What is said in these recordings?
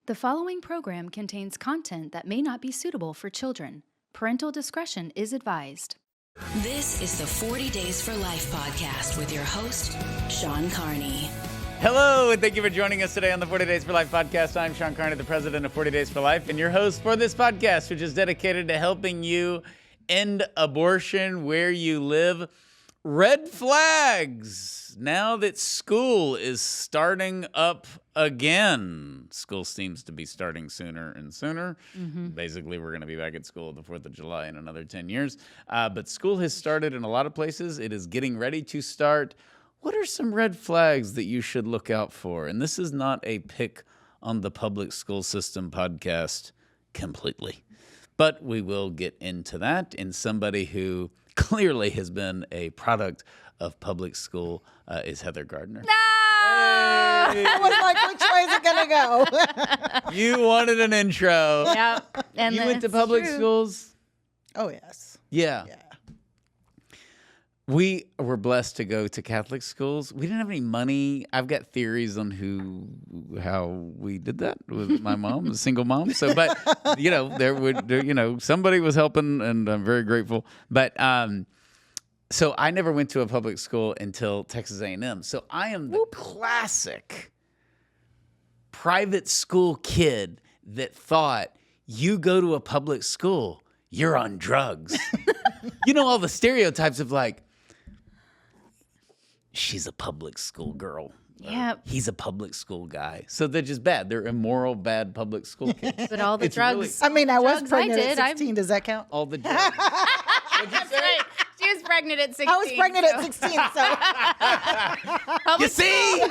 The following program contains content that may not be suitable for children. Parental discretion is advised. This is the 40 Days for Life podcast with your host, Sean Carney. Hello, and thank you for joining us today on the 40 Days for Life podcast. I'm Sean Carney, the president of 40 Days for Life, and your host for this podcast, which is dedicated to helping you end abortion where you live. Red flags now that school is starting up again. School seems to be starting sooner and sooner. Basically, we're going to be back at school the 4th of July in another 10 years. But school has started in a lot of places. It is getting ready to start. What are some red flags that you should look out for? And this is not a pick on the public school system podcast completely. But we will get into that. And somebody who clearly has been a product of public school is Heather Gardner. No! I was like, which way is it going to go? You wanted an intro. Yep. And You went to public schools? Oh, yes. Yeah. Yeah. We were blessed to go to Catholic schools. We didn't have any money. I've got theories on how we did that with my mom, a single mom. So, but somebody was helping, and I'm very grateful. But so I never went to a public school until Texas A&M. So I am the classic private school kid that thought you go to a public school, you're on drugs. You know all the stereotypes of like, she's a public school girl. Yeah. He's a public school guy. So they're just bad. They're immoral, bad public school kids. But all the It's drugs. I mean, I was Drugs pregnant I did. at 16. Does that count? All the drugs. What'd you say? Right. She was pregnant at 16. I was pregnant at 16, so You see?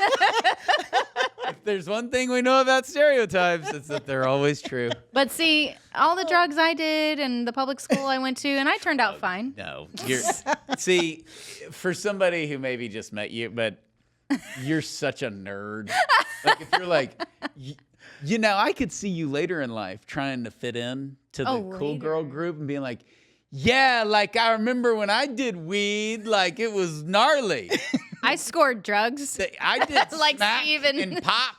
If there's one thing we know about stereotypes, it's that they're always true. But see, all the drugs I did and the public school I went to, and I turned out fine. No. See, for somebody who maybe just met you, but you're such a nerd. Like if you're like, I could see you later in life trying to fit in to the cool girl group and being like, yeah, like I remember when I did weed, like it was gnarly. I scored drugs. I did Like smack Steve and pop.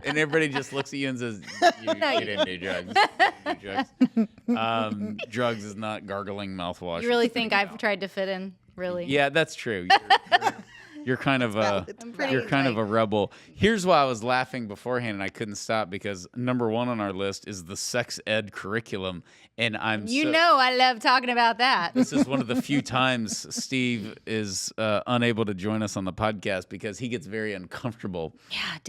And everybody just looks at you and says, you didn't do drugs. You didn't do drugs. Drugs is not gargling mouthwash. You really think I've tried to fit in? Really? Yeah, that's true. You're kind of a rebel. Here's why I was laughing beforehand and I couldn't stop because number one on our list is the sex ed curriculum. And I love talking about that. This is one of the few times Steve is unable to join us on the podcast because he gets very uncomfortable,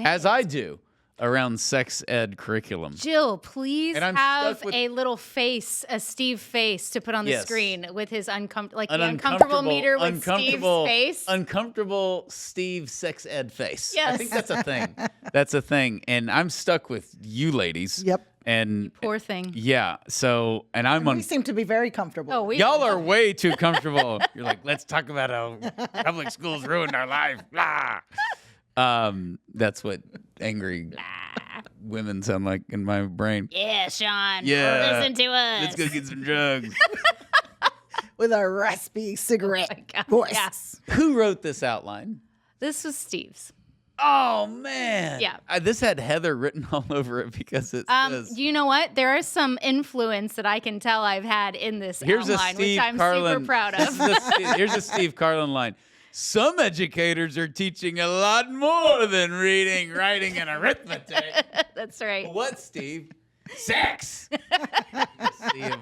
as I do, around sex ed curriculum. Jill, please And I'm have stuck with- a little face, a Steve face to put on the Yes. screen with his An uncomfortable meter with Steve's face. Uncomfortable Steve sex ed face. Yes. I think that's a thing. That's a thing. And I'm stuck with you ladies. Yep. And Poor thing. yeah, so, and I'm on. we seem to be very comfortable. Oh, Y'all are way too comfortable. You're like, let's talk about how public schools ruined our life. Blah. That's what angry women sound like in my brain. Yeah, Sean. Yeah. Listen to us. Let's go get some drugs. With our raspy cigarette God. voice. Yes. Who wrote this outline? This was Steve's. Oh, man. Yeah. This had Heather written all over it because it says. You know what? There is some influence that I can tell I've had in this Here's a outline, Steve which I'm Carlin. super proud of. Here's a Steve Carlin line. Some educators are teaching a lot more than reading, writing, and arithmetic. That's right. What, Steve? Sex. See him.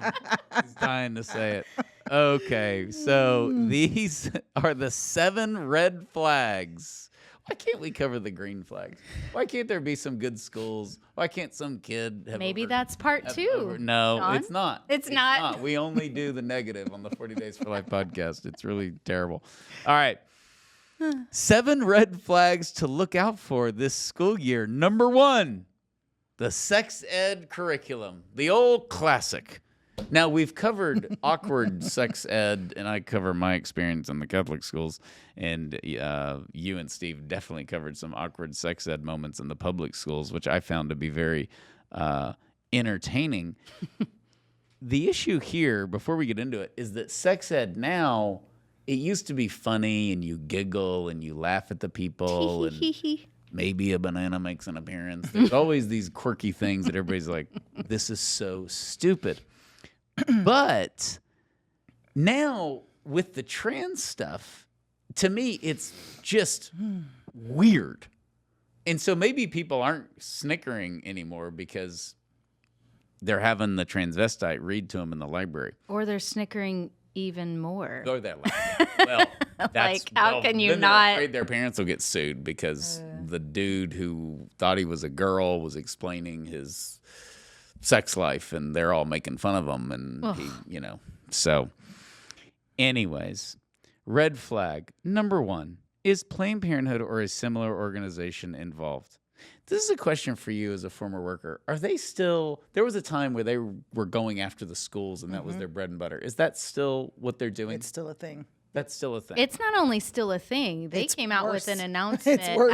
He's dying to say it. Okay, so these are the 7 red flags. Why can't we cover the green flags? Why can't there be some good schools? Why can't some kid have Maybe that's part 2. No, Sean? it's not. It's not. We only do the negative on the 40 Days for Life podcast. It's really terrible. All right. 7 red flags to look out for this school year. Number 1, the sex ed curriculum, the old classic. Now, we've covered awkward sex ed, and I cover my experience in the Catholic schools, and you and Steve definitely covered some awkward sex ed moments in the public schools, which I found to be very entertaining. The issue here, before we get into it, is that sex ed now, it used to be funny, and you giggle, and you laugh at the people, and maybe a banana makes an appearance. There's always these quirky things that everybody's like, this is so stupid. But now with the trans stuff, to me, it's just weird. And so maybe people aren't snickering anymore because they're having the transvestite read to them in the library. Or they're snickering even more. Or that loud. Well, that's, Like, how can you then not- they're afraid their parents will get sued because the dude who thought he was a girl was explaining his sex life, and they're all making fun of him, and he, you know. So, anyways, red flag number 1: is Planned Parenthood or a similar organization involved? This is a question for you as a former worker. Are they still? There was a time where they were going after the schools, and that was their bread and butter. Is that still what they're doing? It's still a thing. That's still a thing. It's not only still a thing. They It's came out worse. with an announcement It's worse.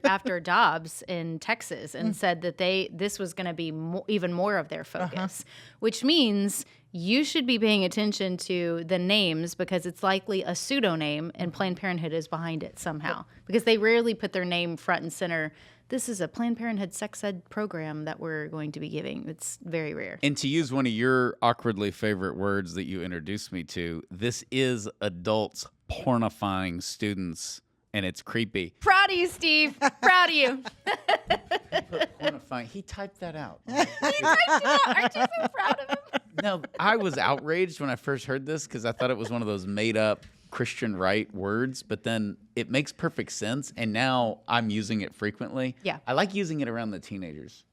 after Dobbs in Texas and said that this was going to be even more of their focus, which means you should be paying attention to the names because it's likely a pseudonym and Planned Parenthood is behind it somehow because they rarely put their name front and center. This is a Planned Parenthood sex ed program that we're going to be giving. It's very rare. And to use one of your awkwardly favorite words that you introduced me to, this is adults pornifying students, and it's creepy. Proud of you, Steve. Proud of you. Pornifying. He typed that out. Aren't you so proud of him? No, I was outraged when I first heard this because I thought it was one of those made-up Christian right words, but then it makes perfect sense, and now I'm using it frequently. Yeah. I like using it around the teenagers.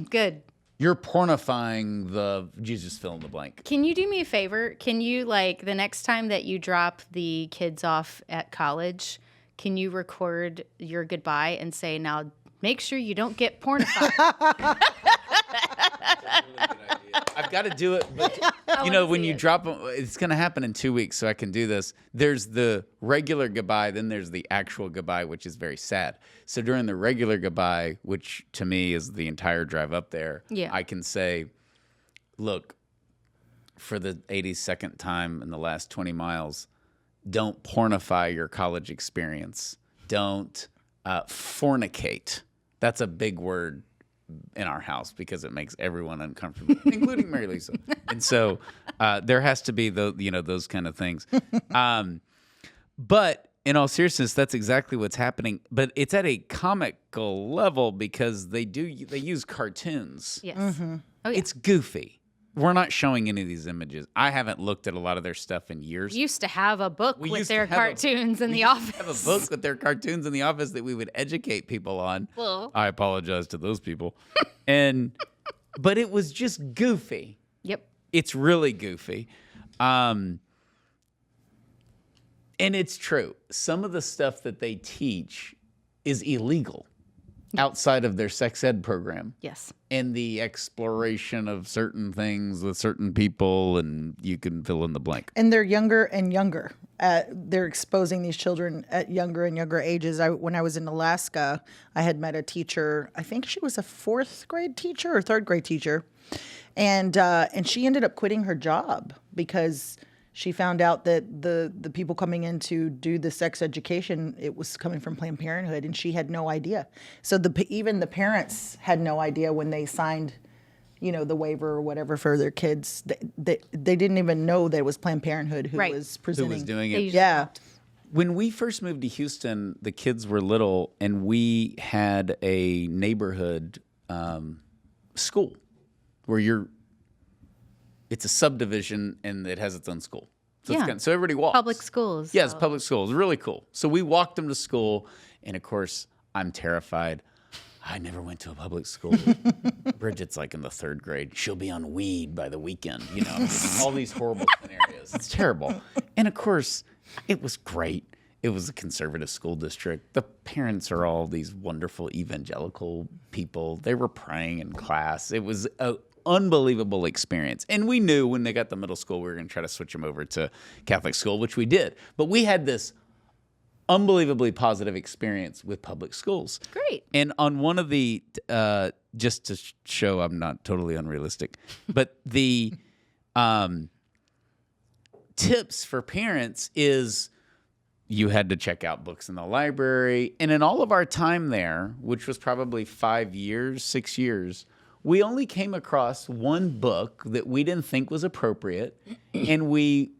Good. You're pornifying the Jesus fill in the blank. Can you do me a favor? Can you, like, the next time that you drop the kids off at college, can you record your goodbye and say, now make sure you don't get pornified? I've got to do it, but you know, when you drop them, it's going to happen in 2 weeks, so I can do this. There's the regular goodbye, then there's the actual goodbye, which is very sad. So during the regular goodbye, which to me is the entire drive up there, I can say, look, for the 82nd time in the last 20 miles, don't pornify your college experience. Don't fornicate. That's a big word in our house because it makes everyone uncomfortable, including Mary Lisa. And so there has to be those kind of things. But in all seriousness, that's exactly what's happening. But it's at a comical level because they use cartoons. Yes. Oh, yeah. It's goofy. We're not showing any of these images. I haven't looked at a lot of their stuff in years. We used to have a book We with used to their have cartoons in we the used to office. have a book with their cartoons in the office that we would educate people on. Well. I apologize to those people. But it was just goofy. Yep. It's really goofy. And it's true. Some of the stuff that they teach is illegal outside of their sex ed program. Yes. And the exploration of certain things with certain people, and you can fill in the blank. And they're younger and younger. They're exposing these children at younger and younger ages. When I was in Alaska, I had met a teacher. I think she was a 4th grade teacher or 3rd grade teacher, and she ended up quitting her job because she found out that the people coming in to do the sex education, it was coming from Planned Parenthood, and she had no idea. So even the parents had no idea when they signed, the waiver or whatever for their kids. They didn't even know that it was Planned Parenthood who Right. Who was presenting. was doing They it? usually Yeah. When we first moved to Houston, the kids were little, and we had a neighborhood school where it's a subdivision and it has its own school. So, Yeah. so everybody walks. Public schools. Yes, so- public schools. Really cool. So we walked them to school, and of course, I'm terrified. I never went to a public school. Bridget's like in the 3rd grade. She'll be on weed by the weekend. All these horrible scenarios. It's terrible. And of course, it was great. It was a conservative school district. The parents are all these wonderful evangelical people. They were praying in class. It was an unbelievable experience. And we knew when they got to middle school, we were going to try to switch them over to Catholic school, which we did. But we had this unbelievably positive experience with public schools. Great. And on one of the, just to show I'm not totally unrealistic, but the tips for parents is, you had to check out books in the library. And in all of our time there, which was probably 5 years, 6 years, we only came across one book that we didn't think was appropriate. And we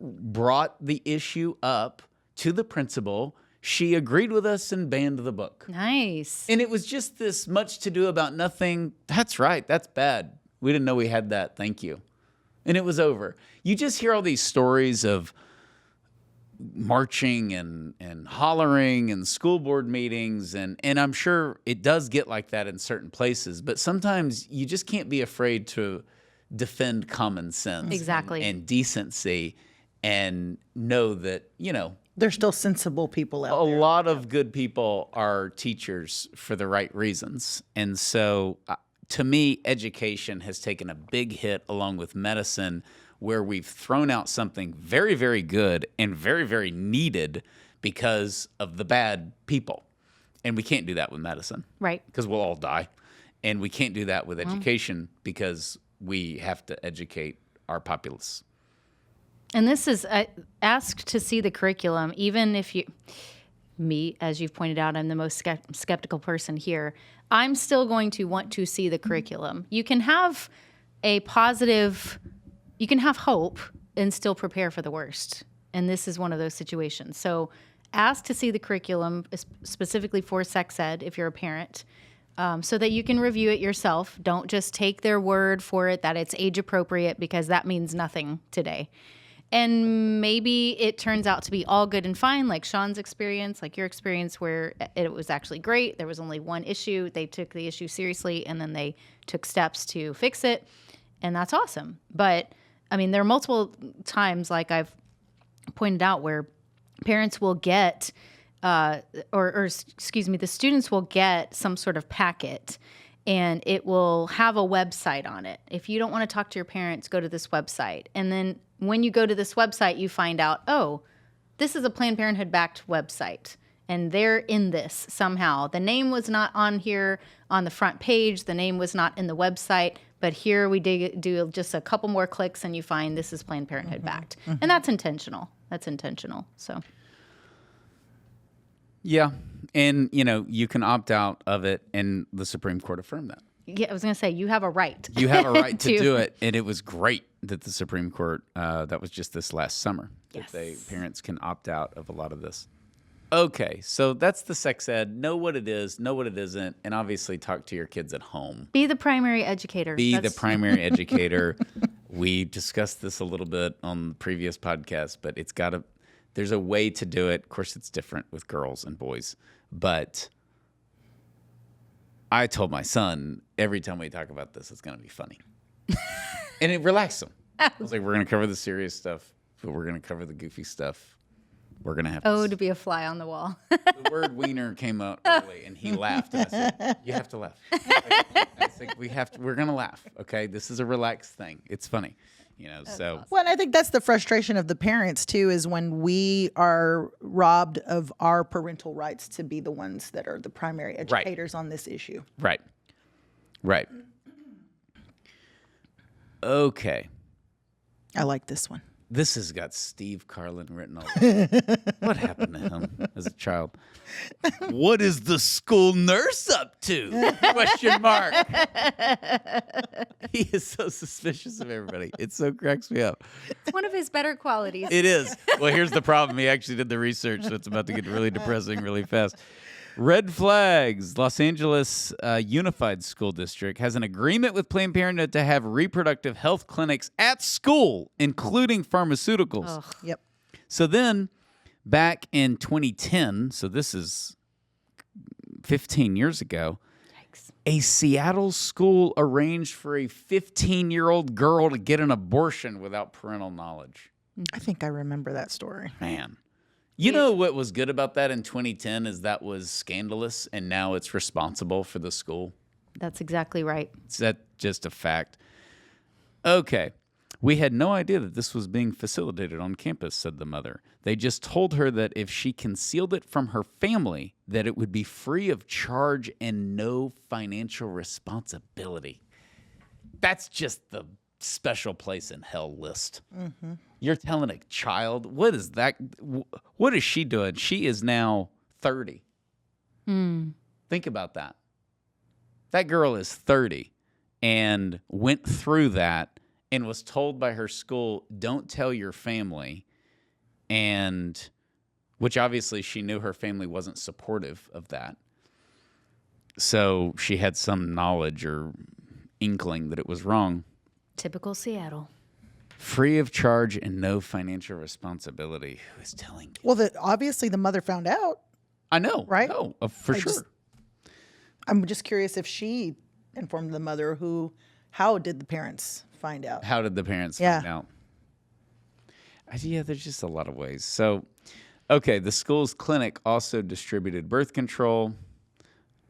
brought the issue up to the principal. She agreed with us and banned the book. Nice. And it was just this much to do about nothing. That's right. That's bad. We didn't know we had that. Thank you. And it was over. You just hear all these stories of marching and hollering and school board meetings. And I'm sure it does get like that in certain places. But sometimes you just can't be afraid to defend common sense. Exactly. And decency and know that, There's still sensible people out a there. lot of good people are teachers for the right reasons. And so to me, education has taken a big hit along with medicine, where we've thrown out something very, very good and very, very needed because of the bad people. And we can't do that with medicine. Right. Because we'll all die. And we can't do that with education because we have to educate our populace. And this is asked to see the curriculum, even if me, as you've pointed out, I'm the most skeptical person here. I'm still going to want to see the curriculum. You can have you can have hope and still prepare for the worst. And this is one of those situations. So ask to see the curriculum specifically for sex ed if you're a parent, so that you can review it yourself. Don't just take their word for it that it's age appropriate, because that means nothing today. And maybe it turns out to be all good and fine, like Sean's experience, like your experience, where it was actually great. There was only one issue. They took the issue seriously, and then they took steps to fix it. And that's awesome. But, I mean, there are multiple times, like I've pointed out, where parents will get, the students will get some sort of packet, and it will have a website on it. If you don't want to talk to your parents, go to this website. And then when you go to this website, you find out, oh, this is a Planned Parenthood-backed website, and they're in this somehow. The name was not on here on the front page. The name was not in the website. But here we do just a couple more clicks, and you find this is Planned Parenthood-backed. Mm-hmm. And that's intentional. That's intentional. So. Yeah. And, you can opt out of it, and the Supreme Court affirmed that. Yeah, I was going to say, you have a right. You have a right to do it, and it was great that the Supreme Court, that was just this last summer, yes, that parents can opt out of a lot of this. Okay, so that's the sex ed. Know what it is, know what it isn't, and obviously talk to your kids at home. Be the primary educator. The primary educator. We discussed this a little bit on the previous podcast, but there's a way to do it. Of course, it's different with girls and boys, but I told my son, every time we talk about this, it's going to be funny. And it relaxed him. I was like, we're going to cover the serious stuff, but we're going to cover the goofy stuff. We're going to have to be a fly on the wall. The word wiener came out early, and he laughed. And I said, you have to laugh. I said, we're going to laugh, okay? This is a relaxed thing. It's funny. So. Awesome. Well, and I think that's the frustration of the parents, too, is when we are robbed of our parental rights to be the ones that are the primary educators on this issue. Right. Okay. I like this one. This has got Steve Carlin written all over it. What happened to him as a child? What is the school nurse up to? Question mark. He is so suspicious of everybody. It so cracks me up. It's one of his better qualities. It is. Well, here's the problem. He actually did the research, so it's about to get really depressing really fast. Red flags. Los Angeles Unified School District has an agreement with Planned Parenthood to have reproductive health clinics at school, including pharmaceuticals. Ugh. Yep. So then, back in 2010, so this is 15 years ago, Yikes. a Seattle school arranged for a 15-year-old girl to get an abortion without parental knowledge. I think I remember that story. Man. You know what was good about that in 2010 is that was scandalous, and now it's responsible for the school. That's exactly right. Is that just a fact? Okay. We had no idea that this was being facilitated on campus, said the mother. They just told her that if she concealed it from her family, that it would be free of charge and no financial responsibility. That's just the special place in hell list. Mm-hmm. You're telling a child, what is that? What is she doing? She is now 30. Think about that. That girl is 30 and went through that and was told by her school, don't tell your family. And which obviously she knew her family wasn't supportive of that. So she had some knowledge or inkling that it was wrong. Typical Seattle. Free of charge and no financial responsibility. Who is telling you? Well, obviously the mother found out. I know. Right? No, for sure. I'm just curious if she informed the mother. How did the parents find out? How did the parents find out? Yeah, there's just a lot of ways. So, okay, the school's clinic also distributed birth control.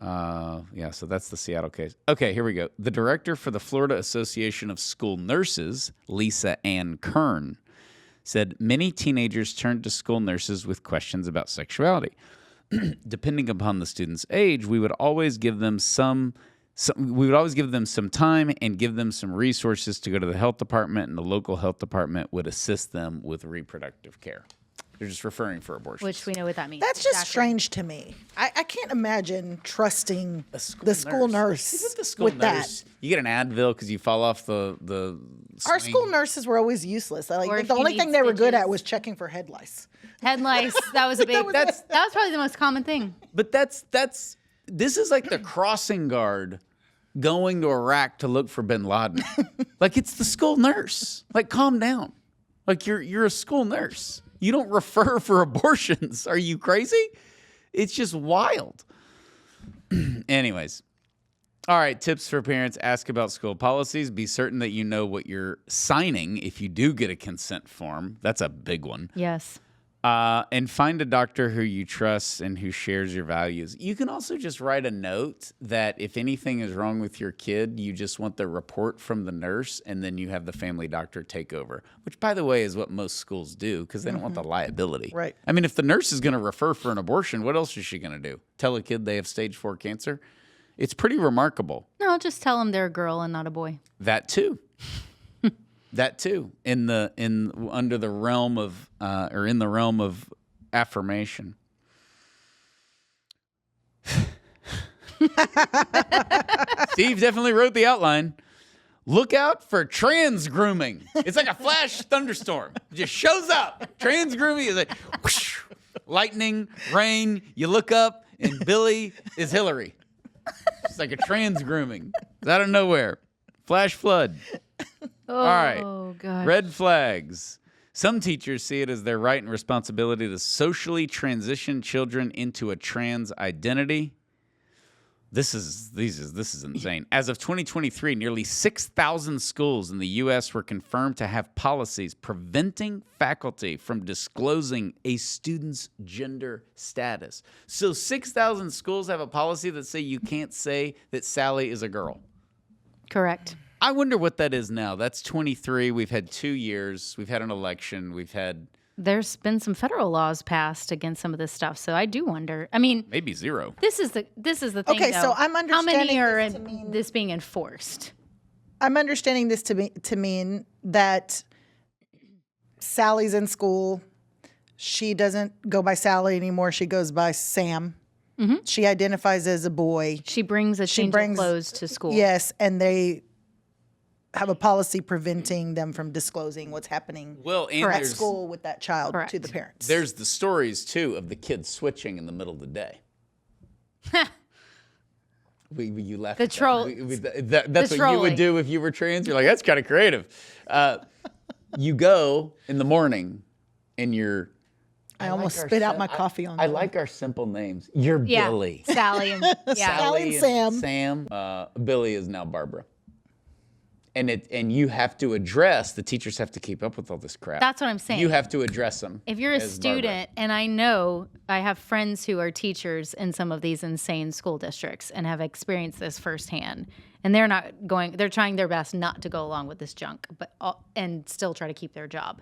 So that's the Seattle case. Okay, here we go. The director for the Florida Association of School Nurses, Lisa Ann Kern, said many teenagers turned to school nurses with questions about sexuality. Depending upon the student's age, we would always give them some time and give them some resources to go to the health department, and the local health department would assist them with reproductive care. They're just referring for abortion. Which we know what that means. That's just strange to me. I can't imagine trusting the school nurse Isn't the school with nurse, that. you get an Advil because you fall off the Our swing. school nurses were always useless. Or Like if the you only need thing they were good stitches. at was checking for head lice. Head lice. That was a big. that was probably the most common thing. But this is like the crossing guard going to Iraq to look for bin Laden. Like, it's the school nurse. Like, calm down. Like, you're a school nurse. You don't refer for abortions. Are you crazy? It's just wild. Anyways. All right, tips for parents. Ask about school policies. Be certain that you know what you're signing if you do get a consent form. That's a big one. Yes. And find a doctor who you trust and who shares your values. You can also just write a note that if anything is wrong with your kid, you just want the report from the nurse, and then you have the family doctor take over, which, by the way, is what most schools do because they don't want the liability. Right. I mean, if the nurse is going to refer for an abortion, what else is she going to do? Tell a kid they have stage 4 cancer? It's pretty remarkable. No, just tell them they're a girl and not a boy. That too. That too, under the realm of in the realm of affirmation. Steve definitely wrote the outline. Look out for trans grooming. It's like a flash thunderstorm. It just shows up. Trans grooming is like whoosh, lightning, rain. You look up, and Billy is Hillary. It's like a trans grooming. It's out of nowhere. Flash flood. All right. Oh, God. Red flags. Some teachers see it as their right and responsibility to socially transition children into a trans identity. This is insane. As of 2023, nearly 6,000 schools in the U.S. were confirmed to have policies preventing faculty from disclosing a student's gender status. So 6,000 schools have a policy that say you can't say that Sally is a girl. Correct. I wonder what that is now. That's 23. We've had 2 years. We've had an election. We've had... There's been some federal laws passed against some of this stuff, so I do wonder. I mean, maybe 0. This is the thing. Okay, though. so I'm how many understanding are this to mean- this being enforced? I'm understanding this to mean that Sally's in school. She doesn't go by Sally anymore. She goes by Sam. Mm-hmm. She identifies as a boy. She brings a change of clothes to school. Yes, and they have a policy preventing them from disclosing what's happening at school with that child to the parents. There's the stories, too, of the kids switching in the middle of the day. You laugh. The troll. That's what you would do if you were trans? You're like, that's kind of creative. You go in the morning and you're... I almost spit out my coffee on that. I like our simple names. You're Billy. Sally and Sally and Sam. Billy is now Barbara. And you have to address, the teachers have to keep up with all this crap. That's what I'm saying. You have to address them. If you're a student, and I know I have friends who are teachers in some of these insane school districts and have experienced this firsthand, and they're trying their best not to go along with this junk, and still try to keep their job.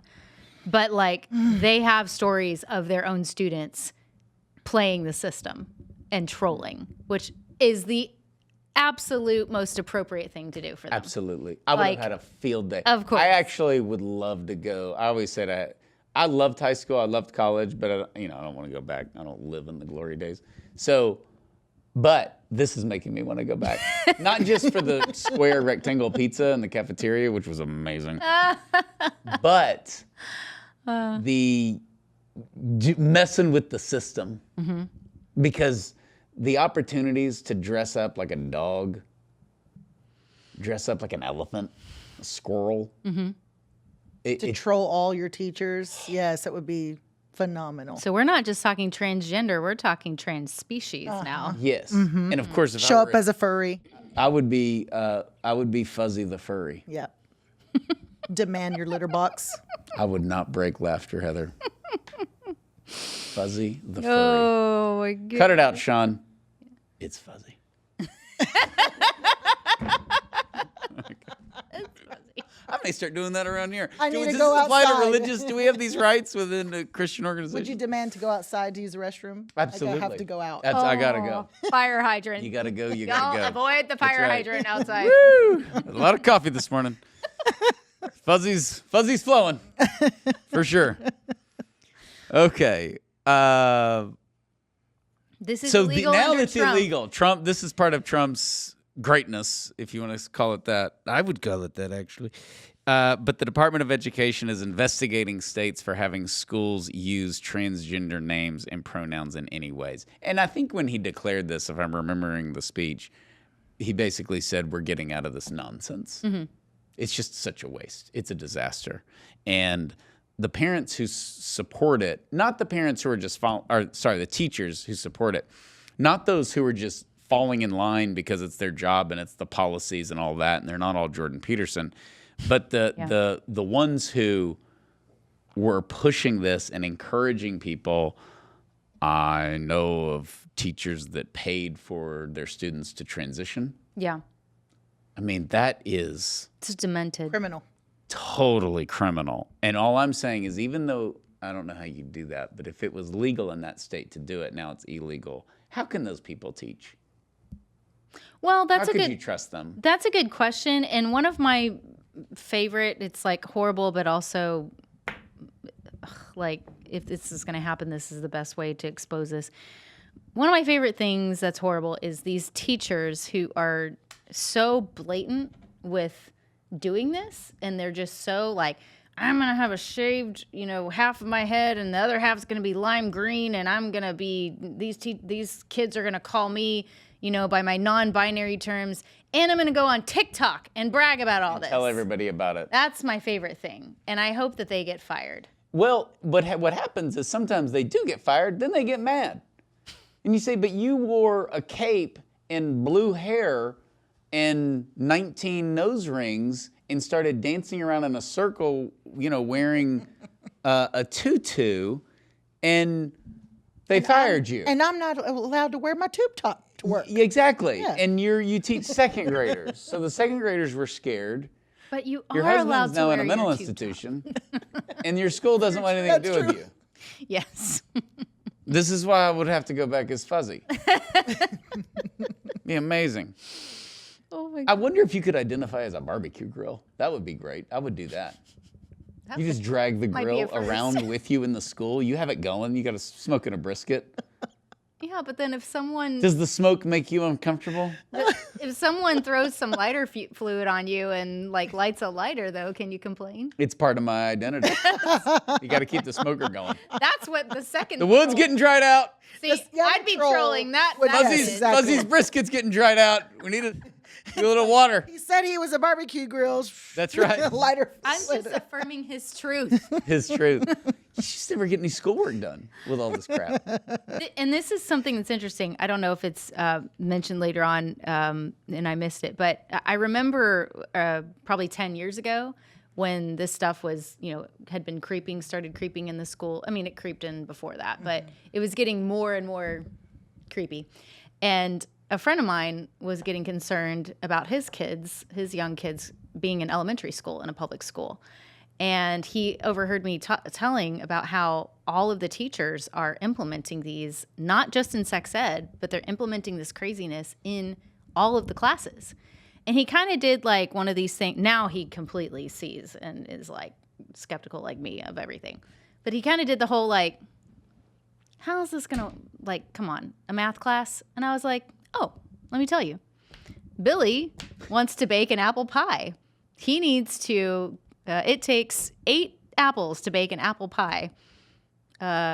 But they have stories of their own students playing the system and trolling, which is the absolute most appropriate thing to do for them. Absolutely. I would Like, have had a field day. of course. I actually would love to go. I always said I loved high school. I loved college, but I don't want to go back. I don't live in the glory days. So, but this is making me want to go back. Not just for the square rectangle pizza in the cafeteria, which was amazing, but the messing with the system. Because the opportunities to dress up like a dog, dress up like an elephant, a squirrel. To troll all your teachers, yes, that would be phenomenal. So we're not just talking transgender, we're talking trans species now. Yes. And of course, if Show I up were, as a furry. I would be Fuzzy the furry. Yeah. Demand your litter box. I would not break laughter, Heather. Fuzzy the furry. Oh my god. Cut it out, Sean. It's fuzzy. I may start doing that around here. I need to Does go this apply to outside. religious? Do we have these rights within a Christian organization? Would you demand to go outside to use the restroom? Absolutely. Like I have to go out. I gotta go. Fire hydrant. You gotta go. You Don't gotta go. avoid the fire right. hydrant outside. Woo! A lot of coffee this morning. Fuzzy's flowing for sure. Okay. This is So illegal now under it's Trump. illegal. Trump. This is part of Trump's greatness, if you want to call it that. I would call it that, actually. But the Department of Education is investigating states for having schools use transgender names and pronouns in any ways. And I think when he declared this, if I'm remembering the speech, he basically said, we're getting out of this nonsense. It's just such a waste. It's a disaster. And the parents who support it, not the parents who are just the teachers who support it, not those who are just falling in line because it's their job and it's the policies and all that, and they're not all Jordan Peterson, but the ones who were pushing this and encouraging people. I know of teachers that paid for their students to transition. Yeah. I mean, that is It's demented. Criminal. totally criminal. And all I'm saying is, even though I don't know how you do that, but if it was legal in that state to do it, now it's illegal. How can those people teach? Well, How could you trust them? That's a good question. And one of my favorite, it's like horrible, but also like if this is going to happen, this is the best way to expose this. One of my favorite things that's horrible is these teachers who are so blatant with doing this, and they're just so like, I'm going to have a shaved, half of my head and the other half's going to be lime green, and I'm going to be, these kids are going to call me, by my non-binary terms, and I'm going to go on TikTok and brag about all this. Tell everybody about it. That's my favorite thing, and I hope that they get fired. Well, but what happens is sometimes they do get fired, then they get mad. And you say, but you wore a cape and blue hair and 19 nose rings and started dancing around in a circle, wearing a tutu, and they fired you. And I'm not allowed to wear my tube top to work. Exactly. Yeah. And you teach second graders. So the second graders were scared. But you Your are allowed husband's to now wear in a mental your tube institution, and your school doesn't want anything to do with you. top. Yes. This is why I would have to go back as Fuzzy. Be amazing. Oh my I wonder if you could identify as a barbecue grill. That would be great. I would do that. You just drag the might be a grill first. around with you in the school. You have it going. You got to smoking a brisket. Yeah, but then if someone Does the smoke make you uncomfortable? throws some lighter fluid on you and lights a lighter, though, can you complain? It's part of my identity. You got to keep the smoker going. That's what the second. The wood's getting dried out. See, I'd be troll trolling that. would- that Yes, is- exactly. Fuzzy's brisket's getting dried out. We need a little water. He said he was a barbecue grill. That's right. Lighter. I'm just affirming his truth. His truth. You just never get any schoolwork done with all this crap. And this is something that's interesting. I don't know if it's mentioned later on, and I missed it, but I remember probably 10 years ago when this stuff was, had been started creeping in the school. I mean, it creeped in before that, but it was getting more and more creepy. And a friend of mine was getting concerned about his young kids, being in elementary school in a public school. And he overheard me telling about how all of the teachers are implementing these, not just in sex ed, but they're implementing this craziness in all of the classes. And he kind of did like one of these things. Now he completely sees and is like skeptical like me of everything. But he kind of did the whole like, how is this going to, like, come on, a math class? And I was like, oh, let me tell you. Billy wants to bake an apple pie. He needs to, it takes 8 apples to bake an apple pie.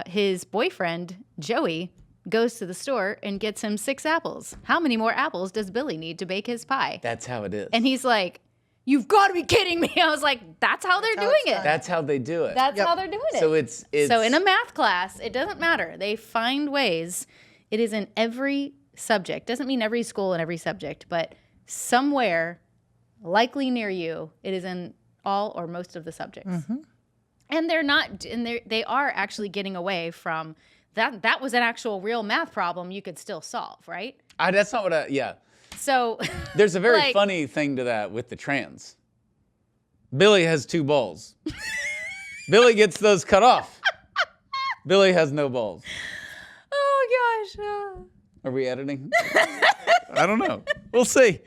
His boyfriend, Joey, goes to the store and gets him 6 apples. How many more apples does Billy need to bake his pie? That's how it is. And he's like, you've got to be kidding me. I was like, that's how they're doing it. That's how they do it. That's how they're doing it. So it's so in a math class, it doesn't matter. They find ways. It is in every subject. Doesn't mean every school and every subject, but somewhere likely near you, it is in all or most of the subjects. Mm-hmm. And they are actually getting away from that was an actual real math problem you could still solve, right? That's not what yeah. So there's a very funny thing to that with the trans. Billy has 2 balls. Billy gets those cut off. Billy has no balls. Oh gosh. Are we editing? I don't know. We'll see.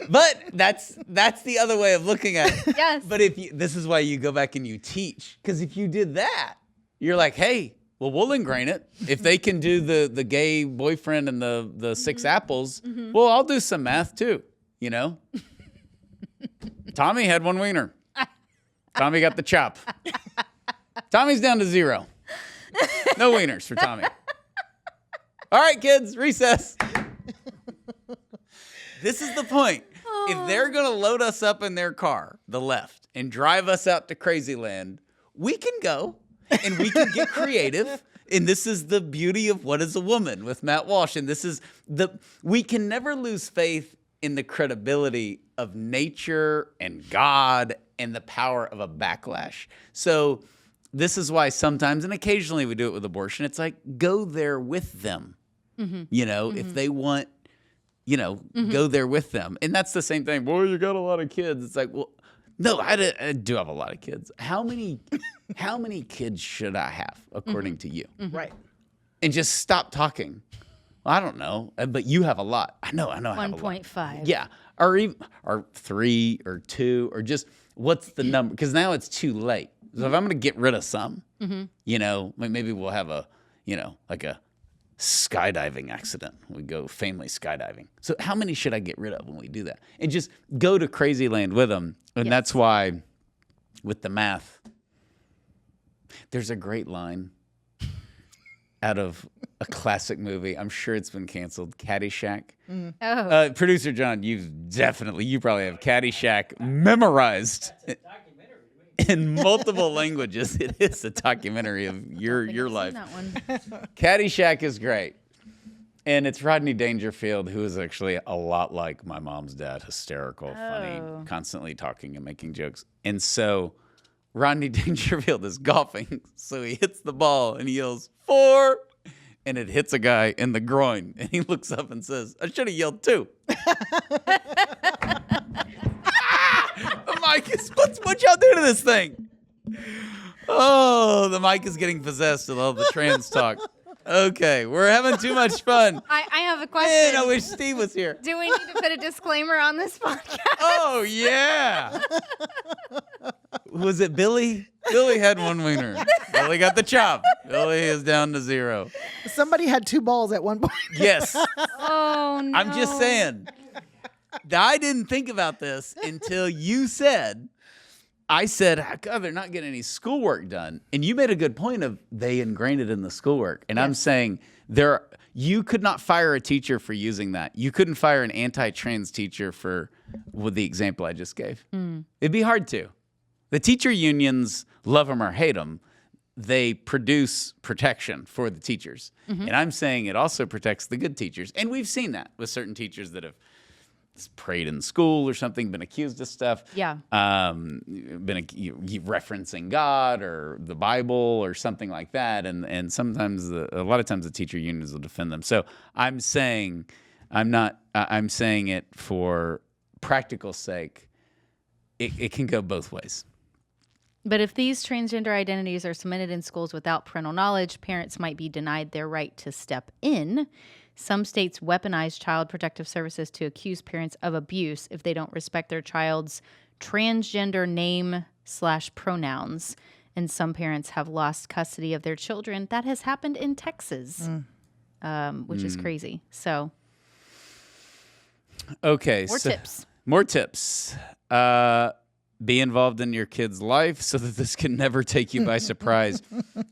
But that's the other way of looking at it. Yes. But this is why you go back and you teach. Because if you did that, you're like, hey, well, we'll ingrain it. If they can do the gay boyfriend and the 6 apples, well, I'll do some math too, you know? Tommy had 1 wiener. Tommy got the chop. Tommy's down to 0. No wieners for Tommy. All right, kids, recess. This is the point. If they're going to load us up in their car, the left, and drive us out to Crazyland, we can go. And we can get creative. And this is the beauty of What is a Woman with Matt Walsh. And this is we can never lose faith in the credibility of nature and God and the power of a backlash. So this is why sometimes, and occasionally we do it with abortion, it's like, go there with them. Mm-hmm. You know, if they want, you know, go there with them. And that's the same thing. Boy, you got a lot of kids. It's like, well, no, I do have a lot of kids. How many kids should I have, according to you? Mm-hmm. Right. And just stop talking. Well, I don't know, but you have a lot. I know. I have a lot. 1.5. Yeah, or 3 or 2 or just what's the number? Because now it's too late. So if I'm going to get rid of some, you know, maybe we'll have a, you know, like a skydiving accident. We go family skydiving. So how many should I get rid of when we do that? And just go to Crazyland with them. And that's why with the math, there's a great line out of a classic movie. I'm sure it's been canceled. Caddyshack. Mm. Oh. Producer John, you probably have Caddyshack memorized in multiple languages. It is a documentary of your life. That one. Caddyshack is great. And it's Rodney Dangerfield, who is actually a lot like my mom's dad, hysterical, funny, constantly talking and making jokes. And so Rodney Dangerfield is golfing, so he hits the ball and he yells, 4, and it hits a guy in the groin. And he looks up and says, I should have yelled 2. The mic is, what y'all do to this thing? Oh, the mic is getting possessed with all the trans talk. Okay, we're having too much fun. I have a question. Man, I wish Steve was here. Do we need to put a disclaimer on this podcast? Oh, yeah. Was it Billy? Billy had 1 wiener. Billy got the chop. Billy is down to 0. Somebody had 2 balls at one point. Yes. Oh, no. I'm just saying. I didn't think about this until you said, I said, God, they're not getting any schoolwork done. And you made a good point of they ingrained it in the schoolwork. And I'm saying you could not fire a teacher for using that. You couldn't fire an anti-trans teacher with the example I just gave. Mm. It'd be hard to. The teacher unions, love them or hate them, they produce protection for the teachers. Mm-hmm. And I'm saying it also protects the good teachers. And we've seen that with certain teachers that have prayed in school or something, been accused of stuff. Yeah. Been referencing God or the Bible or something like that. And sometimes, a lot of times the teacher unions will defend them. So I'm saying it for practical sake. It can go both ways. But if these transgender identities are cemented in schools without parental knowledge, parents might be denied their right to step in, Some states weaponize child protective services to accuse parents of abuse if they don't respect their child's transgender name/pronouns. And some parents have lost custody of their children. That has happened in Texas, which is crazy. So, okay. More tips. Be involved in your kid's life so that this can never take you by surprise.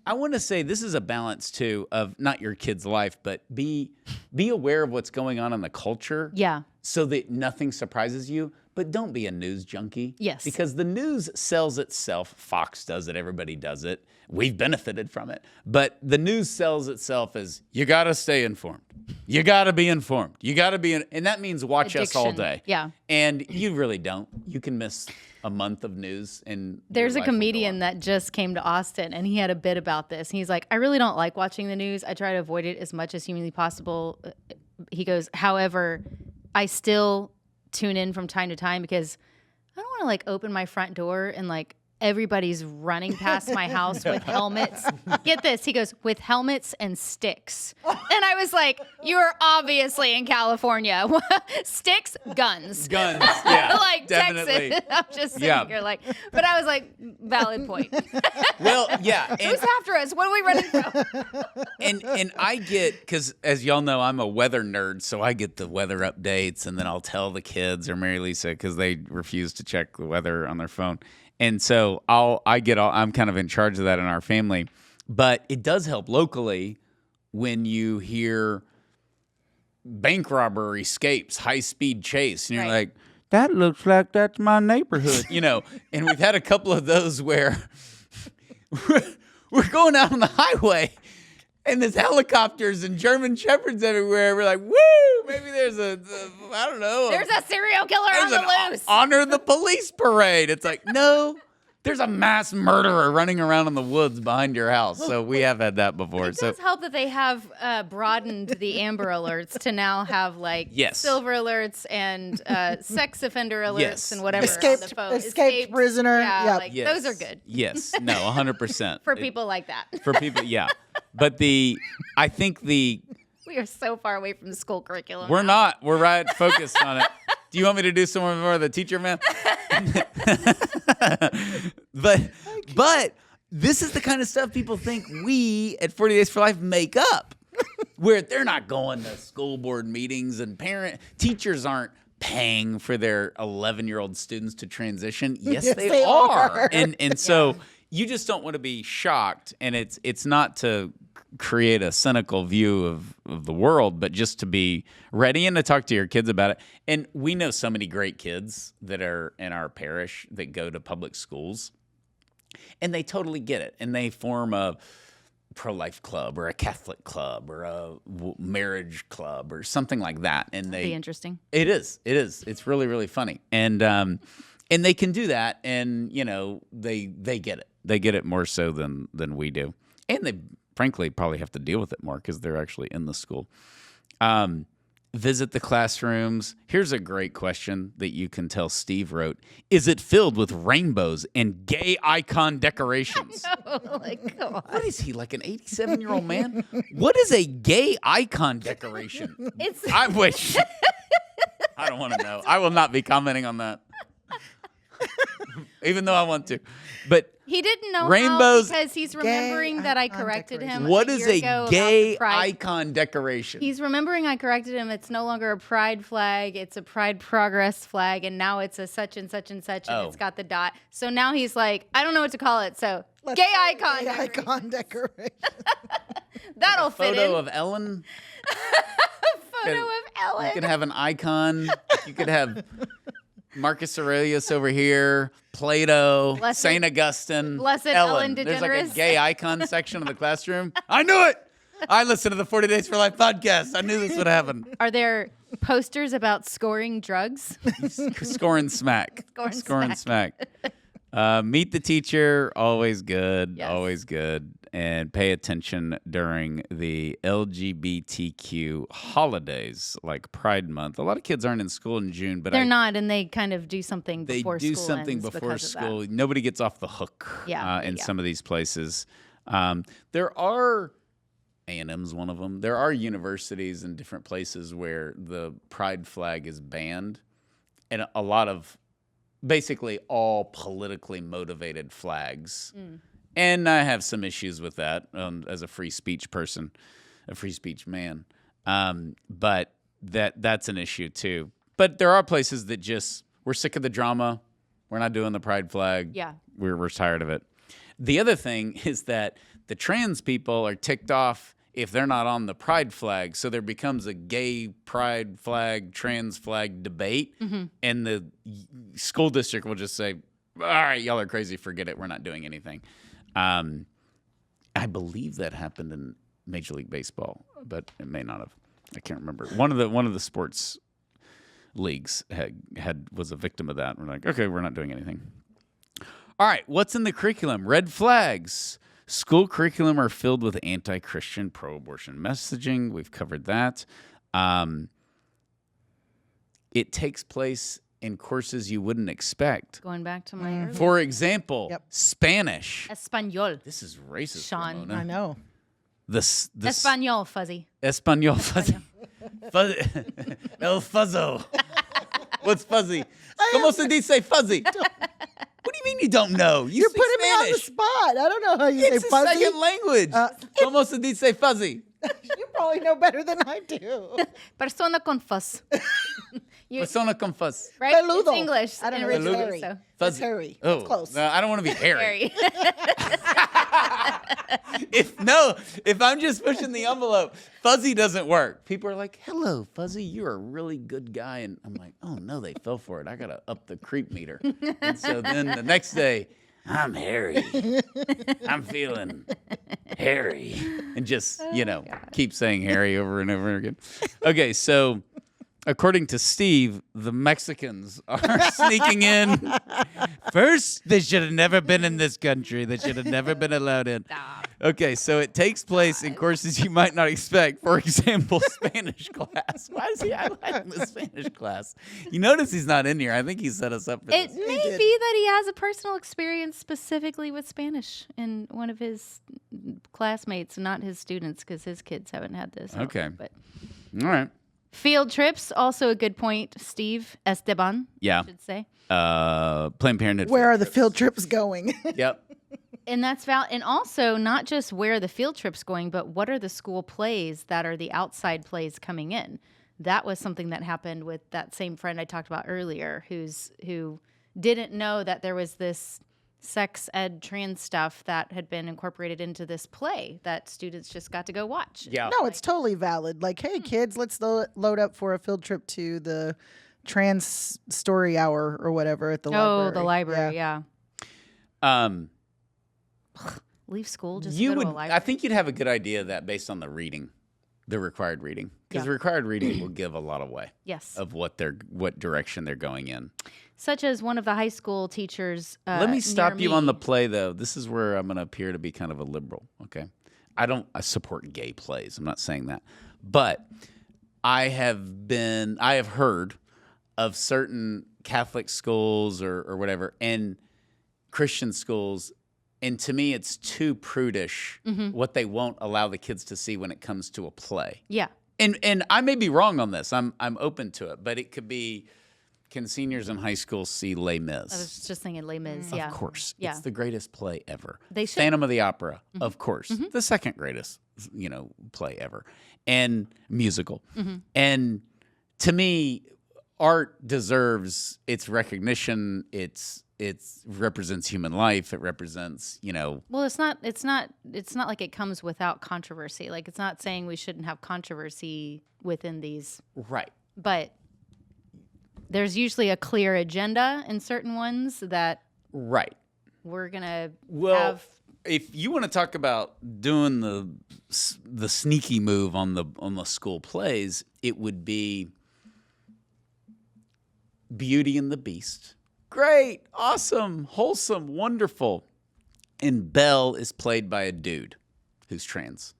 I want to say this is a balance, too, of not your kid's life, but be aware of what's going on in the culture. Yeah. So that nothing surprises you. But don't be a news junkie. Yes. Because the news sells itself. Fox does it. Everybody does it. We've benefited from it. But the news sells itself as, you got to stay informed. You got to be informed. You got to be, and that means watch us all day. Yeah. And you really don't. You can miss a month of news. And there's a comedian that just came to Austin, and he had a bit about this. He's like, I really don't like watching the news. I try to avoid it as much as humanly possible. He goes, however, I still tune in from time to time because I don't want to like open my front door and like everybody's running past my house with helmets. Get this. He goes, with helmets and sticks. And I was like, you're obviously in California. Sticks, guns. Guns, yeah. Like definitely. Texas. I'm just sitting here like, but I was like, valid point. Well, yeah. Who's after us? What are we running from? And I get, because as y'all know, I'm a weather nerd, so I get the weather updates, and then I'll tell the kids or Mary Lisa because they refuse to check the weather on their phone. And so I'm kind of in charge of that in our family. But it does help locally when you hear bank robbery escapes, high-speed chase. And you're like, that looks like that's my neighborhood, And we've had a couple of those where we're going out on the highway, and there's helicopters and German Shepherds everywhere. We're like, woo, maybe there's I don't know. There's a serial killer on the loose. Honor the police parade. It's like, no, there's a mass murderer running around in the woods behind your house. So we have had that before. It does help that they have broadened the Amber Alerts to now have like silver alerts and sex offender alerts and whatever. Escaped prisoner. Yeah, those are good. Yes. No, 100%. For people like that. For people, yeah. But I think we are so far away from the school curriculum. We're not. We're right focused on it. Do you want me to do some more of the teacher man? But this is the kind of stuff people think we at 40 Days for Life make up, where they're not going to school board meetings and teachers aren't paying for their 11-year-old students to transition. Yes, they are. And so you just don't want to be shocked, and it's not to create a cynical view of the world, but just to be ready and to talk to your kids about it. And we know so many great kids that are in our parish that go to public schools, and they totally get it. And they form a pro-life club or a Catholic club or a marriage club or something like that. And That'd be interesting. It is. It's really, really funny. And they can do that, and they get it. They get it more so than we do. And they frankly probably have to deal with it more because they're actually in the school. Visit the classrooms. Here's a great question that you can tell Steve wrote. Is it filled with rainbows and gay icon decorations? Oh, my God. What is he, like an 87-year-old man? What is a gay icon decoration? I wish. I don't want to know. I will not be commenting on that. Even though I want to. But he didn't know rainbows, because he's remembering that I corrected him. What is a gay icon decoration? He's remembering I corrected him. It's no longer a pride flag. It's a pride progress flag. And now it's a such and such and such. And it's got the dot. So now he's like, I don't know what to call it. So gay icon decoration. That'll fit in. Photo of Ellen. Photo of Ellen. You could have an icon. You could have Marcus Aurelius over here, Plato, St. Augustine, Blessed Ellen DeGeneres. There's like a gay icon section of the classroom. I knew it. I listened to the 40 Days for Life podcast. I knew this would happen. Are there posters about scoring drugs? Scoring smack. Scoring smack. Meet the teacher. Always good. Yes. Always good. And pay attention during the LGBTQ holidays like Pride Month. A lot of kids aren't in school in June, but they're not, and they kind of do something before school. They do something before school. Nobody gets off the hook in some of these places. There are A&M's one of them. There are universities in different places where the pride flag is banned, and a lot of basically all politically motivated flags. And I have some issues with that as a free speech person, a free speech man. But that's an issue too. But there are places that just, we're sick of the drama. We're not doing the pride flag. Yeah. We're tired of it. The other thing is that the trans people are ticked off if they're not on the pride flag. So there becomes a gay pride flag, trans flag debate. And the school district will just say, all right, y'all are crazy. Forget it. We're not doing anything. I believe that happened in Major League Baseball, but it may not have. I can't remember. One of the sports leagues was a victim of that. We're like, okay, we're not doing anything. All right, what's in the curriculum? Red flags. School curriculum are filled with anti-Christian, pro-abortion messaging. We've covered that. It takes place in courses you wouldn't expect. Going back to my earlier. For example, Yep. Spanish. Español. This is racist, Sean. Ramona. I know. Español, fuzzy. Espanol fuzzy. El fuzzo. What's fuzzy? ¿Cómo se dice fuzzy? What do you mean you don't know? You're speak putting me on the Spanish. spot. I don't know how you It's say a fuzzy. second language. ¿Cómo se dice fuzzy? You probably know better than I do. Persona con fuzz. Persona con fuzz. Right? Peludo. It's English. I don't know. and It's originally, hairy. so. Fuzzy. Hairy. Oh, That's close. No, I don't want to be hairy. Harry. If I'm just pushing the envelope, fuzzy doesn't work. People are like, hello, fuzzy, you're a really good guy. And I'm like, oh, no, they fell for it. I got to up the creep meter. And so then the next day, I'm hairy. I'm feeling hairy. And just, keep saying hairy over and over again. Okay, so according to Steve, the Mexicans are sneaking in. First, they should have never been in this country. They should have never been allowed in. Okay, so it takes place in courses you might not expect. For example, Spanish class. Why is he highlighting the Spanish class? You notice he's not in here. I think he set us up for It this. may be that he has a personal experience specifically with Spanish in one of his classmates, not his students, because his kids haven't had this. Okay. But All right. field trips, also a good point, Steve. Esteban, Yeah. I should say. Planned Parenthood. Where are the field trips going? Yep. And that's valid. And also, not just where are the field trips going, but what are the school plays that are the outside plays coming in? That was something that happened with that same friend I talked about earlier, who didn't know that there was this sex ed trans stuff that had been incorporated into this play that students just got to go watch. Yeah. No, it's totally valid. Like, hey, kids, let's load up for a field trip to the trans story hour or whatever at the library. Oh, the library, yeah. Leave school just to go to a library. I think you'd have a good idea of that based on the reading, the required reading, because the required reading will give a lot away Yes. of what direction they're going in. Such as one of the high school teachers. Let me stop near you me. on the play, though. This is where I'm going to appear to be kind of a liberal. Okay, I support gay plays. I'm not saying that, but I have heard of certain Catholic schools or whatever and Christian schools. And to me, it's too prudish what they won't allow the kids to see when it comes to a play. Yeah. And I may be wrong on this. I'm open to it, but it could be, can seniors in high school see Les Mis? I was just thinking Les Mis, yeah. Of course. Yeah. It's the greatest play ever. They should. Phantom of the Opera, of course. The second greatest, play ever. And musical. And to me, art deserves its recognition. It represents human life. It represents, Well, it's not like it comes without controversy. Like, it's not saying we shouldn't have controversy within these. Right. But there's usually a clear agenda in certain ones that Right. we're going to Well, have. if you want to talk about doing the sneaky move on the school plays, it would be Beauty and the Beast. Great, awesome, wholesome, wonderful. And Belle is played by a dude who's trans.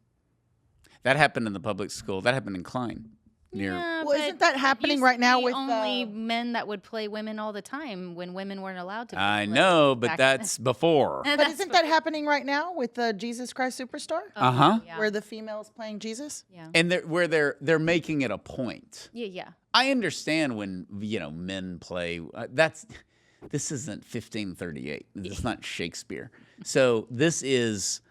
That happened in the public school. That happened in Klein. near. Yeah, Well, but isn't that happening used right to now be with, only men that would play women all the time when women weren't allowed to be I played know, but back that's before. then. But That's isn't that happening right now with the Jesus Christ Superstar? Uh-huh. yeah. Where the female's playing Jesus? Yeah. And they're making it a point. Yeah. I understand when men play. This isn't 1538. It's not Shakespeare. So this is.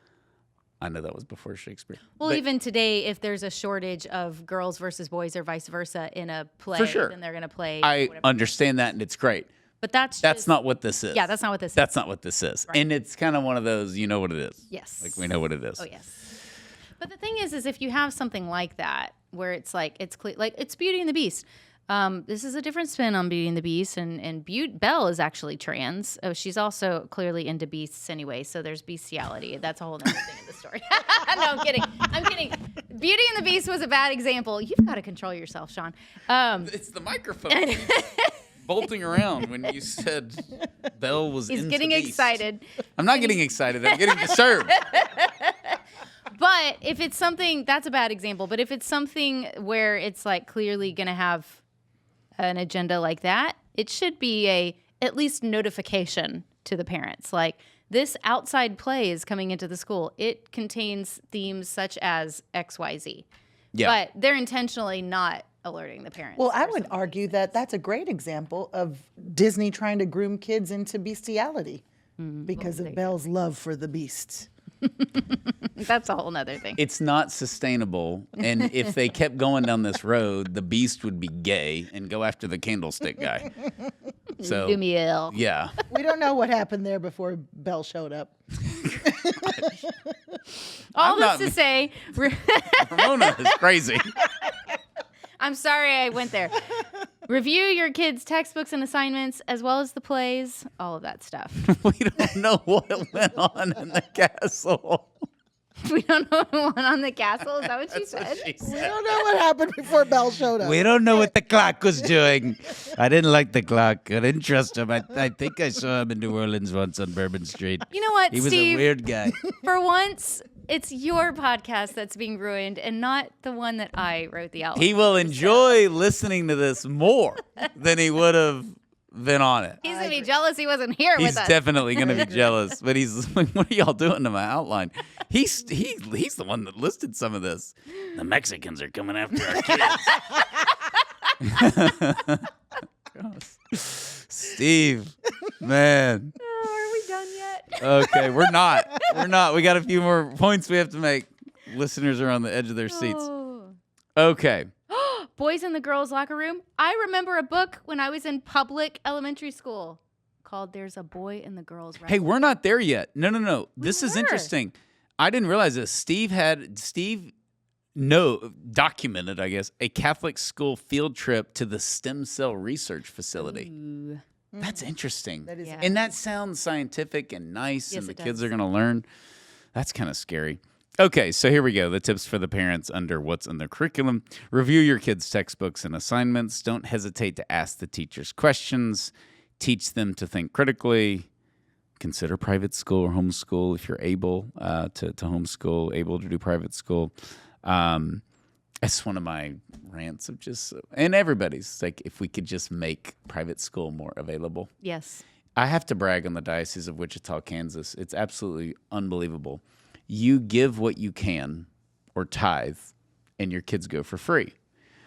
I know that was before Shakespeare. Well, but even today, if there's a shortage of girls versus boys or vice versa in a play, For sure. then they're going to play. I whatever. understand that, and it's great. But that's That's not what this is. Yeah, that's not what this is. That's not what this is. And it's kind of one of those. You know what it is. Yes. Like we know what it is. Oh yes. But the thing is if you have something like that where it's like it's like it's Beauty and the Beast. This is a different spin on Beauty and the Beast, and Belle is actually trans. Oh, she's also clearly into beasts anyway, so there's bestiality. That's a whole other thing in the story. No, I'm kidding. Beauty and the Beast was a bad example. You've got to control yourself, Sean. It's the microphone. Bolting around when you said Belle was He's into getting Beast. excited. I'm not getting excited. I'm getting disturbed. But if it's something, that's a bad example. But if it's something where it's like clearly going to have an agenda like that, it should be at least notification to the parents. Like, this outside play is coming into the school. It contains themes such as XYZ. Yeah. But they're intentionally not alerting the parents. Well, I or would something. argue that that's a great example of Disney trying to groom kids into bestiality because of Belle's love for the beasts. That's a whole nother thing. It's not sustainable. And if they kept going down this road, the Beast would be gay and go after the candlestick guy. So, Lumiere. yeah. We don't know what happened there before Belle showed up. All I'm this not- to say, Ramona is crazy. I'm sorry I went there. Review your kids' textbooks and assignments, as well as the plays, all of that stuff. We don't know what went on in the castle. We don't know what went on the castle. Is that what you said? She We said. don't know what happened before Belle showed up. We don't know what the clock was doing. I didn't like the clock. I didn't trust him. I think I saw him in New Orleans once on Bourbon Street. You know what, He was Steve? a weird guy. For once, it's your podcast that's being ruined and not the one that I wrote the outline. He will enjoy listening to this more than he would have been on it. He's going to be jealous he wasn't here He's with us. definitely going to be jealous, but he's like, "What are y'all doing to my outline?" He's the one that listed some of this. The Mexicans are coming after our kids. Steve, man. Are we done yet? Okay, we're not. We're not. We got a few more points we have to make. Listeners are on the edge of their seats. Oh. Okay. Boys in the girls' locker room. I remember a book when I was in public elementary school called "There's a Boy in the Girls' Room." Hey, we're not there yet. No. This is were. interesting. I didn't realize this. Steve documented, I guess, a Catholic school field trip to the stem cell research facility. Ooh. That's interesting. That is Yeah. And that sounds scientific and nice, Yes, and the it kids does. are going to learn. That's kind of scary. Okay, so here we go. The tips for the parents under what's in the curriculum. Review your kids' textbooks and assignments. Don't hesitate to ask the teachers questions. Teach them to think critically. Consider private school or homeschool if you're able to homeschool, able to do private school. That's one of my rants of just, and everybody's like, if we could just make private school more available. Yes. I have to brag on the Diocese of Wichita, Kansas. It's absolutely unbelievable. You give what you can or tithe, and your kids go for free,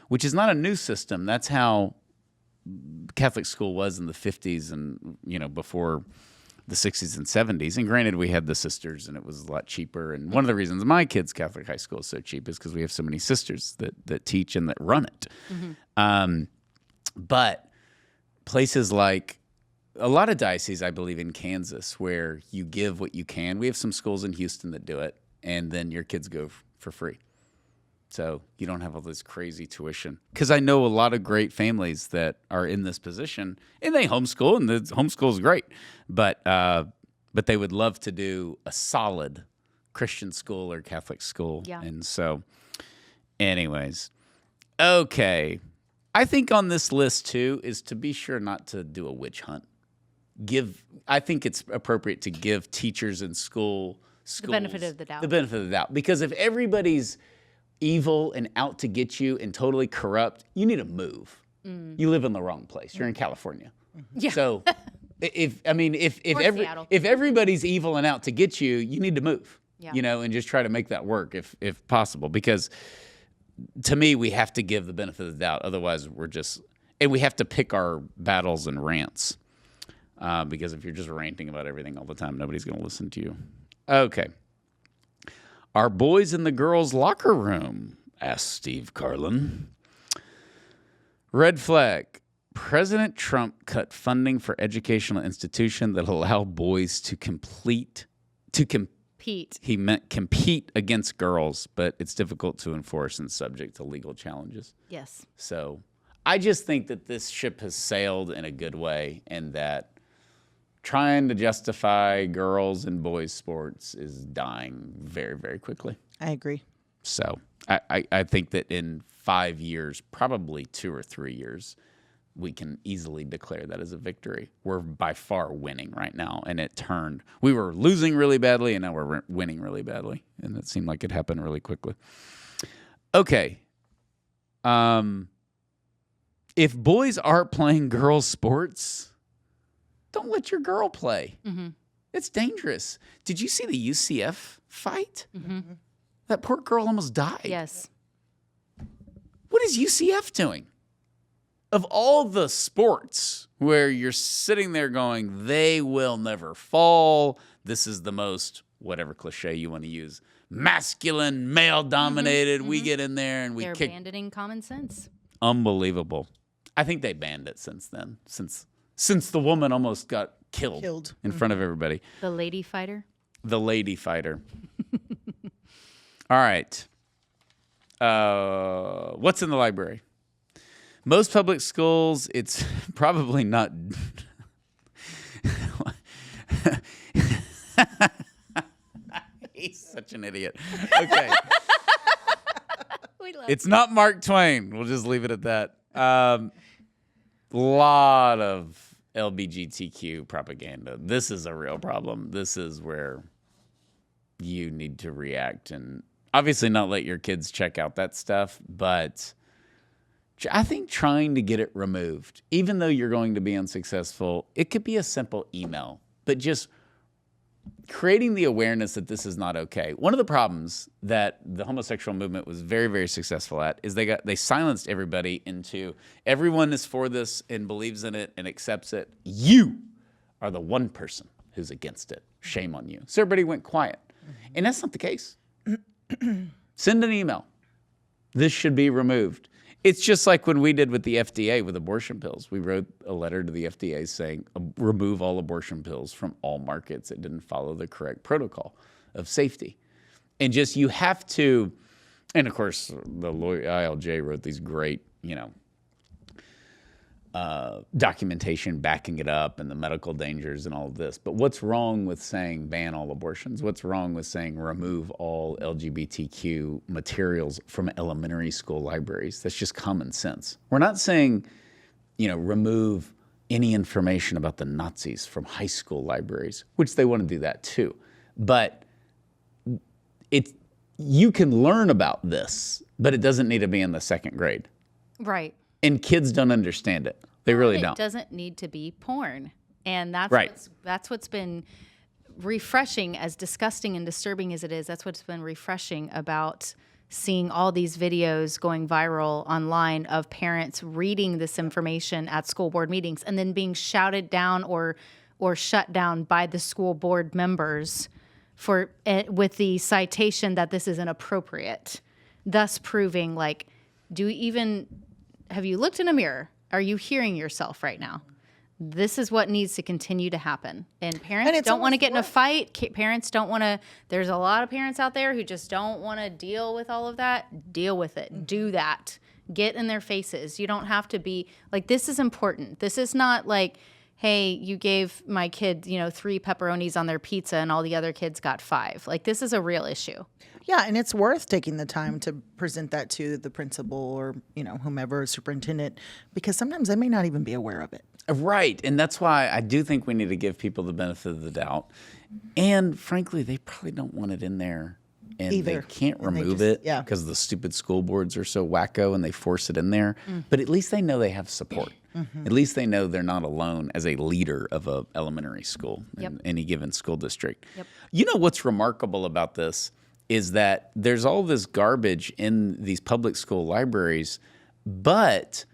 which is not a new system. That's how Catholic school was in the 50s and, before the 60s and 70s. And granted, we had the sisters, and it was a lot cheaper. And one of the reasons my kids' Catholic high school is so cheap is because we have so many sisters that teach and that run it. Mm-hmm. But places like a lot of dioceses, I believe, in Kansas, where you give what you can. We have some schools in Houston that do it, and then your kids go for free. So you don't have all this crazy tuition. Because I know a lot of great families that are in this position, and they homeschool, and the homeschool is great. But they would love to do a solid Christian school or Catholic school. Yeah. And so, anyways, okay. I think on this list, too, is to be sure not to do a witch hunt. I think it's appropriate to give teachers in schools benefit of the doubt. The benefit of the doubt. Because if everybody's evil and out to get you and totally corrupt, you need to move. You live in the wrong place. You're in California. Yeah. So if everybody's evil and out to get you, you need to move. Yeah. You know, and just try to make that work if possible. Because to me, we have to give the benefit of the doubt. Otherwise, and we have to pick our battles and rants. Because if you're just ranting about everything all the time, nobody's going to listen to you. Okay. Are boys in the girls' locker room? Asked Steve Carlin. Red flag. President Trump cut funding for educational institutions that allow boys to compete. He meant compete against girls, but it's difficult to enforce and subject to legal challenges. Yes. So I just think that this ship has sailed in a good way, and that trying to justify girls and boys sports is dying very, very quickly. I agree. So I think that in 5 years, probably 2 or 3 years, we can easily declare that as a victory. We're by far winning right now, and it turned. We were losing really badly, and now we're winning really badly, and it seemed like it happened really quickly. Okay. If boys aren't playing girls' sports, don't let your girl play. Mm-hmm. It's dangerous. Did you see the UCF fight? Mm-hmm. That poor girl almost died. Yes. What is UCF doing? Of all the sports where you're sitting there going, they will never fall. This is the most, whatever cliche you want to use, masculine, male-dominated. Mm-hmm. We get in there and They're abandoning common sense. Unbelievable. I think they banned it since then, since the woman almost got killed in front of everybody. The lady fighter? The lady fighter. All right. What's in the library? Most public schools, it's probably not. He's such an idiot. Okay. It's not Mark Twain. We'll just leave it at that. Lot of LGBTQ propaganda. This is a real problem. This is where you need to react and obviously not let your kids check out that stuff, but I think trying to get it removed, even though you're going to be unsuccessful, it could be a simple email, but just creating the awareness that this is not okay. One of the problems that the homosexual movement was very, very successful at is they silenced everybody into everyone is for this and believes in it and accepts it. You are the one person who's against it. Shame on you. So everybody went quiet. Mm-hmm. And that's not the case. Send an email. This should be removed. It's just like when we did with the FDA with abortion pills. We wrote a letter to the FDA saying, remove all abortion pills from all markets. It didn't follow the correct protocol of safety. And just you have to, and of course, the lawyer ILJ wrote these great, documentation backing it up and the medical dangers and all of this. But what's wrong with saying ban all abortions? What's wrong with saying remove all LGBTQ materials from elementary school libraries? That's just common sense. We're not saying, remove any information about the Nazis from high school libraries, which they want to do that too. But you can learn about this, but it doesn't need to be in the second grade. Right. And kids don't understand it. They really don't. It doesn't need to be porn. And that's right. That's what's been refreshing, as disgusting and disturbing as it is. That's what's been refreshing about seeing all these videos going viral online of parents reading this information at school board meetings and then being shouted down or shut down by the school board members with the citation that this is inappropriate, thus proving have you looked in a mirror? Are you hearing yourself right now? This is what needs to continue to happen. And parents don't want to get in a fight. Parents don't want to. There's a lot of parents out there who just don't want to deal with all of that. Deal with it. Mm-hmm. Do that. Get in their faces. You don't have to be this is important. This is not like, hey, you gave my kid, 3 pepperonis on their pizza and all the other kids got 5. This is a real issue. Yeah, and it's worth taking the time to present that to the principal or, whomever, superintendent, because sometimes they may not even be aware of it. Right, and that's why I do think we need to give people the benefit of the doubt. And frankly, they probably don't want it in there and Either. they can't And they remove just- it yeah. because the stupid school boards are so wacko and they force it in there. But at least they know they have support. At least they know they're not alone as a leader of a elementary school in any given school district. You know what's remarkable about this is that there's all this garbage in these public school libraries, but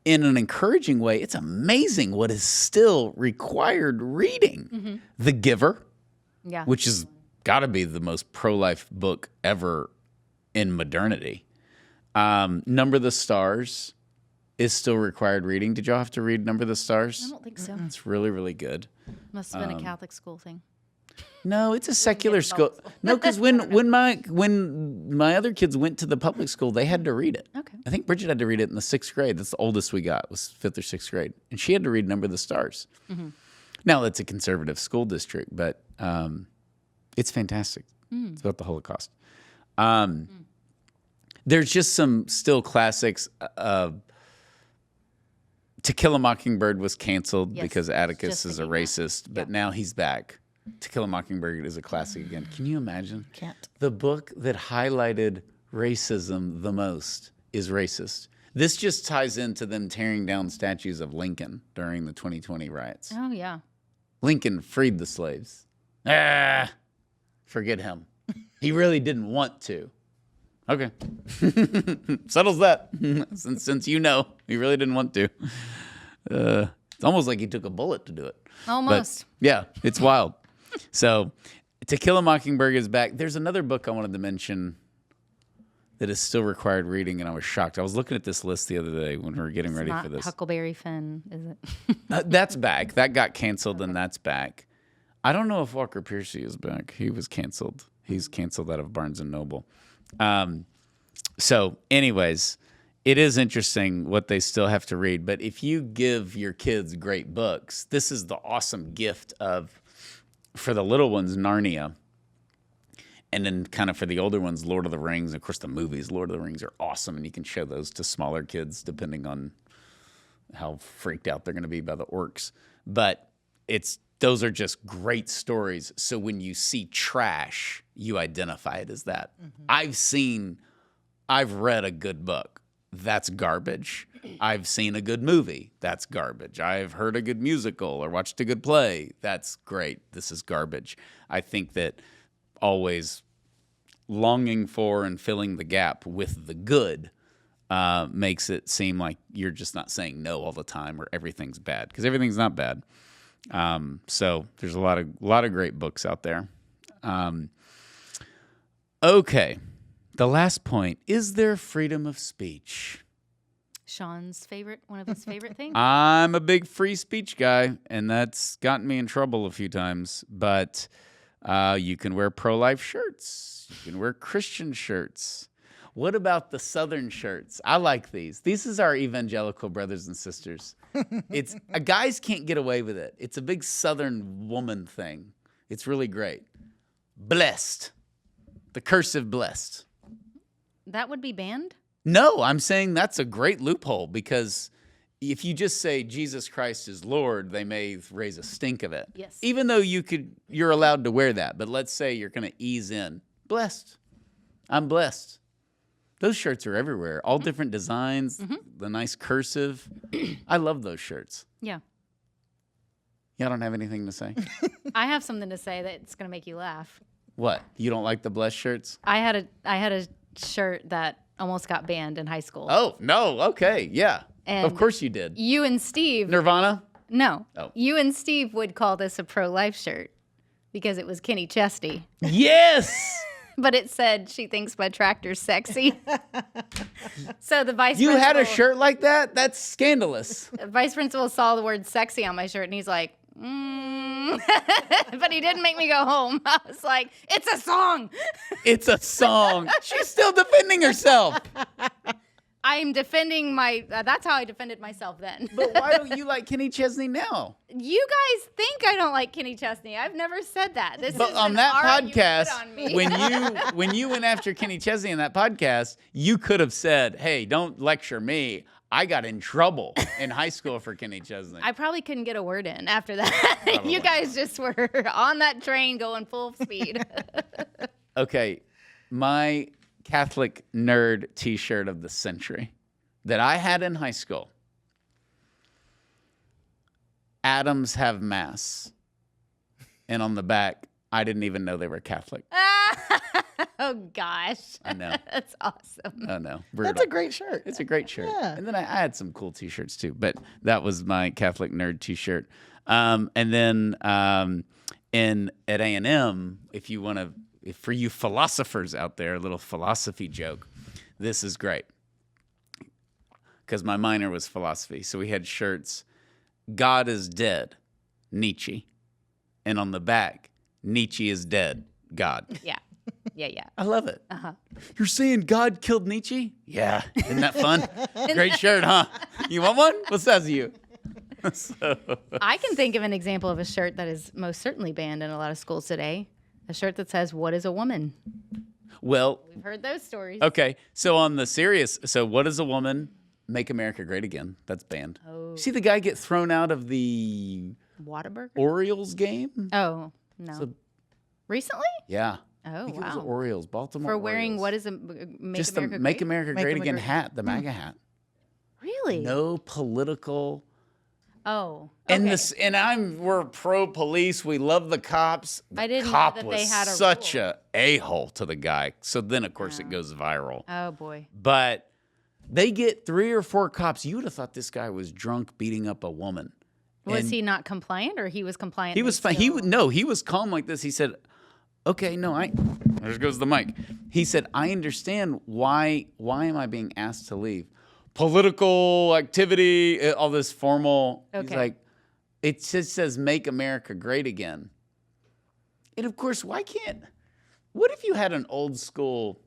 in an encouraging way, it's amazing what is still required reading. The Giver, Yeah. which has got to be the most pro-life book ever in modernity. Number of the Stars is still required reading. Did y'all have to read Number of the I Stars? don't think so. It's really, really good. Must have been a Catholic school thing. No, it's a secular school. No, because when my other kids went to the public school, they had to read it. Okay. I think Bridget had to read it in the 6th grade. That's the oldest we got, was 5th or 6th grade. And she had to read Number of the Stars. Now, that's a conservative school district, but it's fantastic. It's about the Holocaust. There's just some still classics. To Kill a Mockingbird was canceled because Atticus just is a thinking that. racist, but now he's back. To Kill a Mockingbird is a classic again. Can you imagine? Can't. The book that highlighted racism the most is racist. This just ties into them tearing down statues of Lincoln during the 2020 riots. Oh, yeah. Lincoln freed the slaves. Forget him. He really didn't want to. Okay. Settles that. since you know, he really didn't want to. It's almost like he took a bullet to do it. Almost. But, yeah, it's wild. So, To Kill a Mockingbird is back. There's another book I wanted to mention that is still required reading, and I was shocked. I was looking at this list the other day when we were getting ready Not for this. Huckleberry Finn, is it? That's back. That got canceled, and that's back. I don't know if Walker Piercy is back. He was canceled. He's canceled out of Barnes & Noble. So, anyways, it is interesting what they still have to read. But if you give your kids great books, this is the awesome gift of, for the little ones, Narnia. And then kind of for the older ones, Lord of the Rings. Of course, the movies, Lord of the Rings, are awesome. And you can show those to smaller kids depending on how freaked out they're going to be by the orcs. But those are just great stories. So when you see trash, you identify it as that. I've read a good book. That's garbage. I've seen a good movie. That's garbage. I've heard a good musical or watched a good play. That's great. This is garbage. I think that always longing for and filling the gap with the good makes it seem like you're just not saying no all the time or everything's bad, because everything's not bad. So there's a lot of great books out there. Okay. The last point, is there freedom of speech? Sean's one of his favorite things. I'm a big free speech guy, and that's gotten me in trouble a few times. But you can wear pro-life shirts. You can wear Christian shirts. What about the Southern shirts? I like these. These is our evangelical brothers and sisters. Guys can't get away with it. It's a big Southern woman thing. It's really great. Blessed. The cursive blessed. That would be banned? No, I'm saying that's a great loophole, because if you just say Jesus Christ is Lord, they may raise a stink of it. Yes. Even though you're allowed to wear that, but let's say you're going to ease in. Blessed. I'm blessed. Those shirts are everywhere. All different designs, the nice cursive. I love those shirts. Yeah. Y'all don't have anything to say? I have something to say that's going to make you laugh. What? You don't like the blessed shirts? I had a shirt that almost got banned in high school. Oh, no. Okay. Yeah. And of course you did. You and Steve. Nirvana? No. Oh. You and Steve would call this a pro-life shirt because it was Kenny Chesney. Yes! But it said, she thinks my tractor's sexy. So the vice You principal... had a shirt like that? That's scandalous. Vice principal saw the word sexy on my shirt, and he's like, But he didn't make me go home. I was like, it's a song. It's a song. She's still defending herself. I'm defending that's how I defended myself then. But why don't you like Kenny Chesney now? You guys think I don't like Kenny Chesney. I've never said that. But on that podcast, when you went after Kenny Chesney in that podcast, you could have said, hey, don't lecture me. I got in trouble in high school for Kenny Chesney. I probably couldn't get a word in after that. You guys just were on that train going full speed. Okay, my Catholic nerd T-shirt of the century that I had in high school. Atoms have mass. And on the back, I didn't even know they were Catholic. Oh, gosh. I know. That's awesome. Oh, no. That's a great shirt. It's a great shirt. Yeah. And then I had some cool T-shirts too, but that was my Catholic nerd T-shirt. And then at A&M, if you want to, for you philosophers out there, a little philosophy joke, this is great. Because my minor was philosophy. So we had shirts, God is dead, Nietzsche. And on the back, Nietzsche is dead, God. Yeah. Yeah. I love it. You're saying God killed Nietzsche? Yeah. Isn't that fun? Great shirt, huh? You want one? What size are you? I can think of an example of a shirt that is most certainly banned in a lot of schools today. A shirt that says, "What is a woman?" Well, We've heard those stories. okay. So on the serious, so what is a woman? Make America Great Again. That's banned. Oh. See the guy get thrown out of the Whataburger? Orioles game? Oh, no. So- Recently? Yeah. Oh, I think it was wow. Orioles, Baltimore For wearing Orioles. what is a Make Just America the Make Great? America Make Great America Again Great. hat, the MAGA hat. Really? No political. Oh. And okay. this, and we're pro police. We love the cops. The I didn't know cop that was they had a such rule. a hole to the guy. So then, of course, it goes viral. Oh, boy. But they get 3 or 4 cops. You would have thought this guy was drunk beating up a woman. Was And he not compliant or he was compliant? He and was fine. He was calm like this. He said, "Okay, no, there goes the mic." He said, "I understand why am I being asked to leave? Political activity, all this formal." He's Okay. like, it just says "Make America Great Again." And of course, what if you had an old school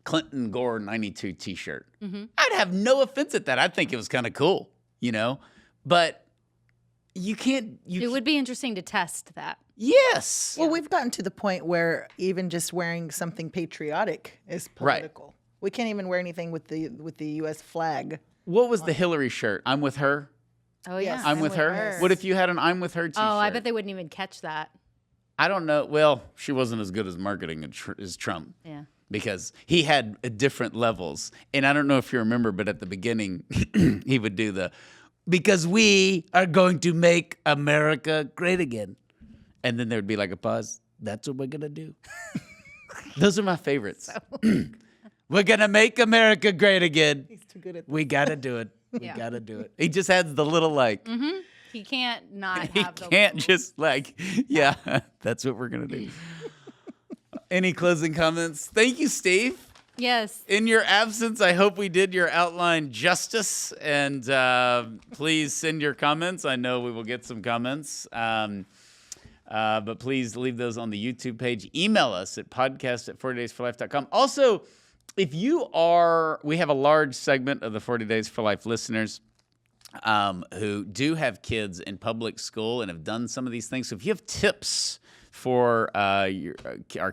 Clinton Gore 92 T-shirt? Mm-hmm. I'd have no offense at that. I'd think it was kind of cool, but you can't. It would be interesting to test that. Yes. Well, we've gotten to the point where even just wearing something patriotic is Right. political. We can't even wear anything with the U.S. flag. What was the Hillary shirt? I'm with her. Oh, Yes. yeah. I'm with her. What if you had an I'm with her T-shirt? Oh, I bet they wouldn't even catch that. I don't know. Well, she wasn't as good as marketing as Trump. Yeah. Because he had different levels. And I don't know if you remember, but at the beginning, he would do because we are going to make America great again. And then there would be like a pause. That's what we're going to do. Those are my favorites. We're going to make America great again. He's too good at that. We got to do it. We Yeah. got to do it. He just adds the little He can't not he have the can't little- just yeah, that's what we're going to do. Any closing comments? Thank you, Steve. Yes. In your absence, I hope we did your outline justice. And please send your comments. I know we will get some comments. But please leave those on the YouTube page. Email us at podcast@40daysforlife.com. Also, if we have a large segment of the 40 Days for Life listeners who do have kids in public school and have done some of these things. So if you have tips for our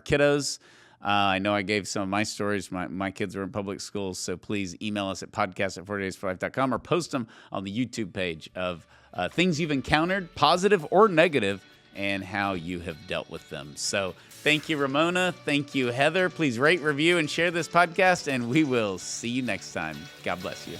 kiddos, I know I gave some of my stories. My kids were in public schools, so please email us at podcast@40daysforlife.com or post them on the YouTube page of things you've encountered, positive or negative, and how you have dealt with them. So thank you, Ramona. Thank you, Heather. Please rate, review, and share this podcast, and we will see you next time. God bless you.